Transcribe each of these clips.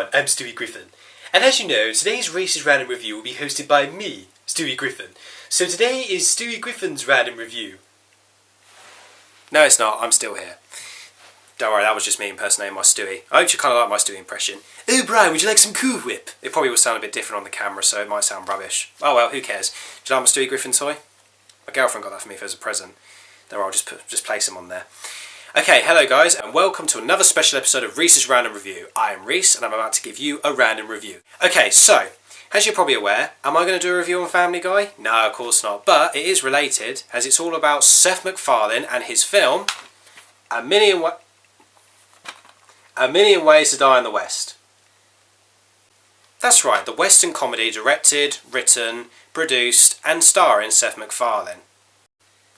everyone, I'm Stewie Griffin. And as you know, today's Reese's Random Review will be hosted by me, Stewie Griffin. So today is Stewie Griffin's Random Review. No, it's not, I'm still here. Don't worry, that was just me impersonating my Stewie. I hope you kind of like my Stewie impression. Oh, Brian, would you like some Cool Whip? It probably will sound a bit different on the camera, so it might sound rubbish. Oh well, who cares? Do you like my Stewie Griffin toy? My girlfriend got that for me as a present. There, I'll just place him on there. Okay, hello guys, and welcome to another special episode of Reese's Random Review. I am Reese, and I'm about to give you a random review. Okay, so, as you're probably aware, am I going to do a review on Family Guy? No, of course not, but it is related, as it's all about Seth MacFarlane and his film, A Million Ways to Die in the West. That's right, the Western comedy directed, written, produced, and starring Seth MacFarlane.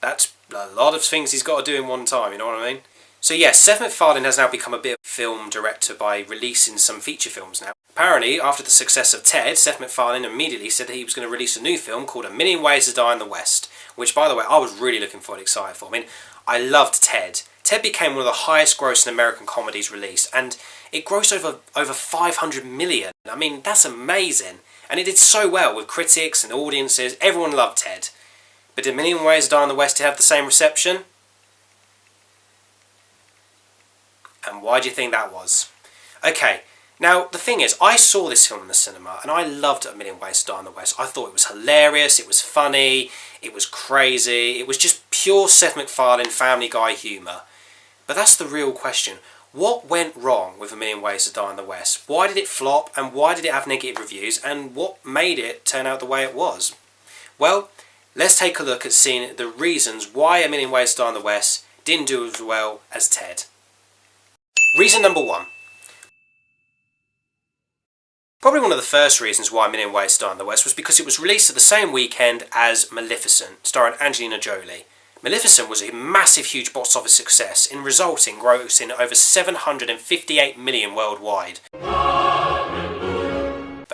That's a lot of things he's got to do in one time, you know what I mean? So yes, Seth MacFarlane has now become a bit of a film director by releasing some feature films now. Apparently, after the success of Ted, Seth MacFarlane immediately said that he was going to release a new film called A Million Ways to Die in the West, which, by the way, I was really looking forward and excited for. I mean, I loved Ted. Ted became one of the highest grossing American comedies released, and it grossed over 500 million. I mean, that's amazing. And it did so well with critics and audiences. Everyone loved Ted. But did A Million Ways to Die in the West have the same reception? And why do you think that was? Okay, now the thing is, I saw this film in the cinema and I loved A Million Ways to Die in the West. I thought it was hilarious, it was funny, it was crazy, it was just pure Seth MacFarlane Family Guy humour. But that's the real question. What went wrong with A Million Ways to Die in the West? Why did it flop, and why did it have negative reviews, and what made it turn out the way it was? Well, let's take a look at seeing the reasons why A Million Ways to Die in the West didn't do as well as Ted. Reason number one. Probably one of the first reasons why A Million Ways to Die in the West was because it was released at the same weekend as Maleficent, starring Angelina Jolie. Maleficent was a massive, huge box office success, in resulting grossing over 758 million worldwide. But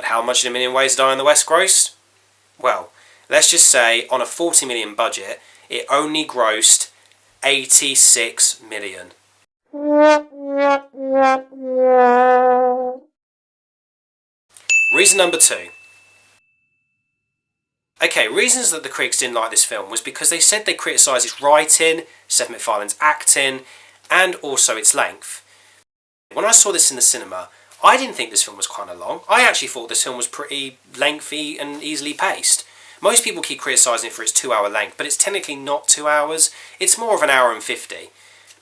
how much did A Million Ways to Die in the West gross? Well, let's just say on a 40 million budget, it only grossed 86 million. Reason number two. Okay, reasons that the critics didn't like this film was because they said they criticised its writing, Seth MacFarlane's acting, and also its length. When I saw this in the cinema, I didn't think this film was kind of long. I actually thought this film was pretty lengthy and easily paced. Most people keep criticising it for its 2-hour length, but it's technically not 2 hours, it's more of an hour and 50.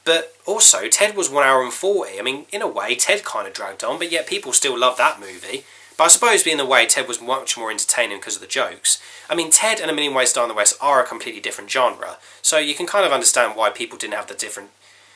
But also, Ted was 1 hour and 40. I mean, in a way, Ted kind of dragged on, but yet people still love that movie. But I suppose, in a way, Ted was much more entertaining because of the jokes. I mean, Ted and A Million Ways to Die in the West are a completely different genre, so you can kind of understand why people didn't have the different...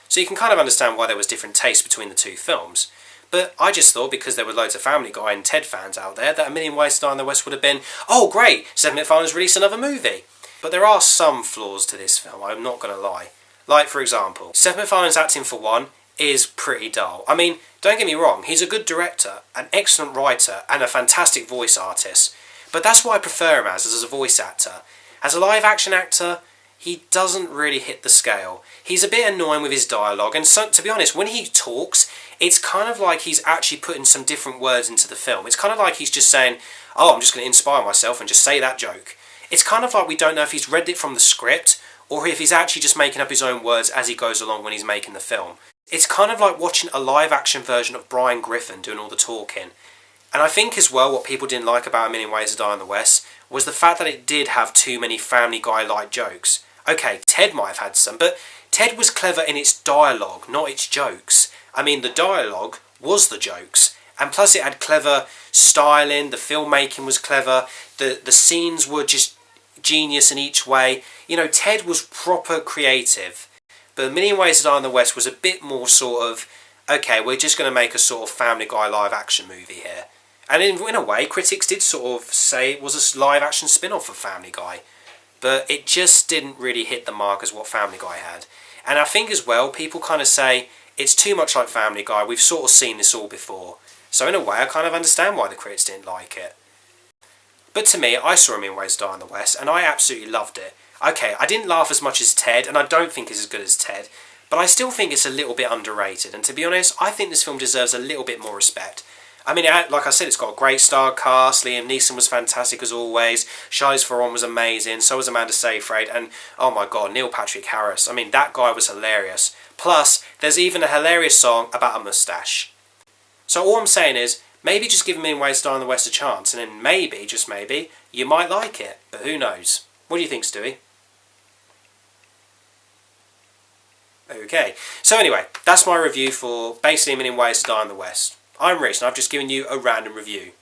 So you can kind of understand why there was different tastes between the two films. But I just thought, because there were loads of Family Guy and Ted fans out there, that A Million Ways to Die in the West would have been, oh great, Seth MacFarlane's released another movie. But there are some flaws to this film, I'm not going to lie. Like, for example, Seth MacFarlane's acting, for one, is pretty dull. I mean, don't get me wrong, he's a good director, an excellent writer, and a fantastic voice artist. But that's what I prefer him as a voice actor. As a live action actor, he doesn't really hit the scale. He's a bit annoying with his dialogue, and so, to be honest, when he talks, it's kind of like he's actually putting some different words into the film. It's kind of like he's just saying, oh, I'm just going to inspire myself and just say that joke. It's kind of like we don't know if he's read it from the script, or if he's actually just making up his own words as he goes along when he's making the film. It's kind of like watching a live action version of Brian Griffin doing all the talking. And I think as well what people didn't like about A Million Ways to Die in the West was the fact that it did have too many Family Guy-like jokes. Okay, Ted might have had some, but Ted was clever in its dialogue, not its jokes. I mean, the dialogue was the jokes. And plus it had clever styling, the filmmaking was clever, the scenes were just genius in each way. You know, Ted was proper creative. But A Million Ways to Die in the West was a bit more sort of, okay, we're just going to make a sort of Family Guy live action movie here. And in a way, critics did sort of say it was a live action spin-off of Family Guy. But it just didn't really hit the mark as what Family Guy had. And I think as well, people kind of say, it's too much like Family Guy, we've sort of seen this all before. So in a way, I kind of understand why the critics didn't like it. But to me, I saw A Million Ways to Die in the West, and I absolutely loved it. Okay, I didn't laugh as much as Ted, and I don't think it's as good as Ted, but I still think it's a little bit underrated, and to be honest, I think this film deserves a little bit more respect. I mean, like I said, it's got a great star cast. Liam Neeson was fantastic as always. Charlize Theron was amazing. So was Amanda Seyfried. And, oh my God, Neil Patrick Harris. I mean, that guy was hilarious. Plus, there's even a hilarious song about a moustache. So all I'm saying is, maybe just give Million Ways to Die in the West a chance. And then maybe, just maybe, you might like it. But who knows? What do you think, Stewie? Okay. So anyway, that's my review for basically A Million Ways to Die in the West. I'm Rich, and I've just given you a random review.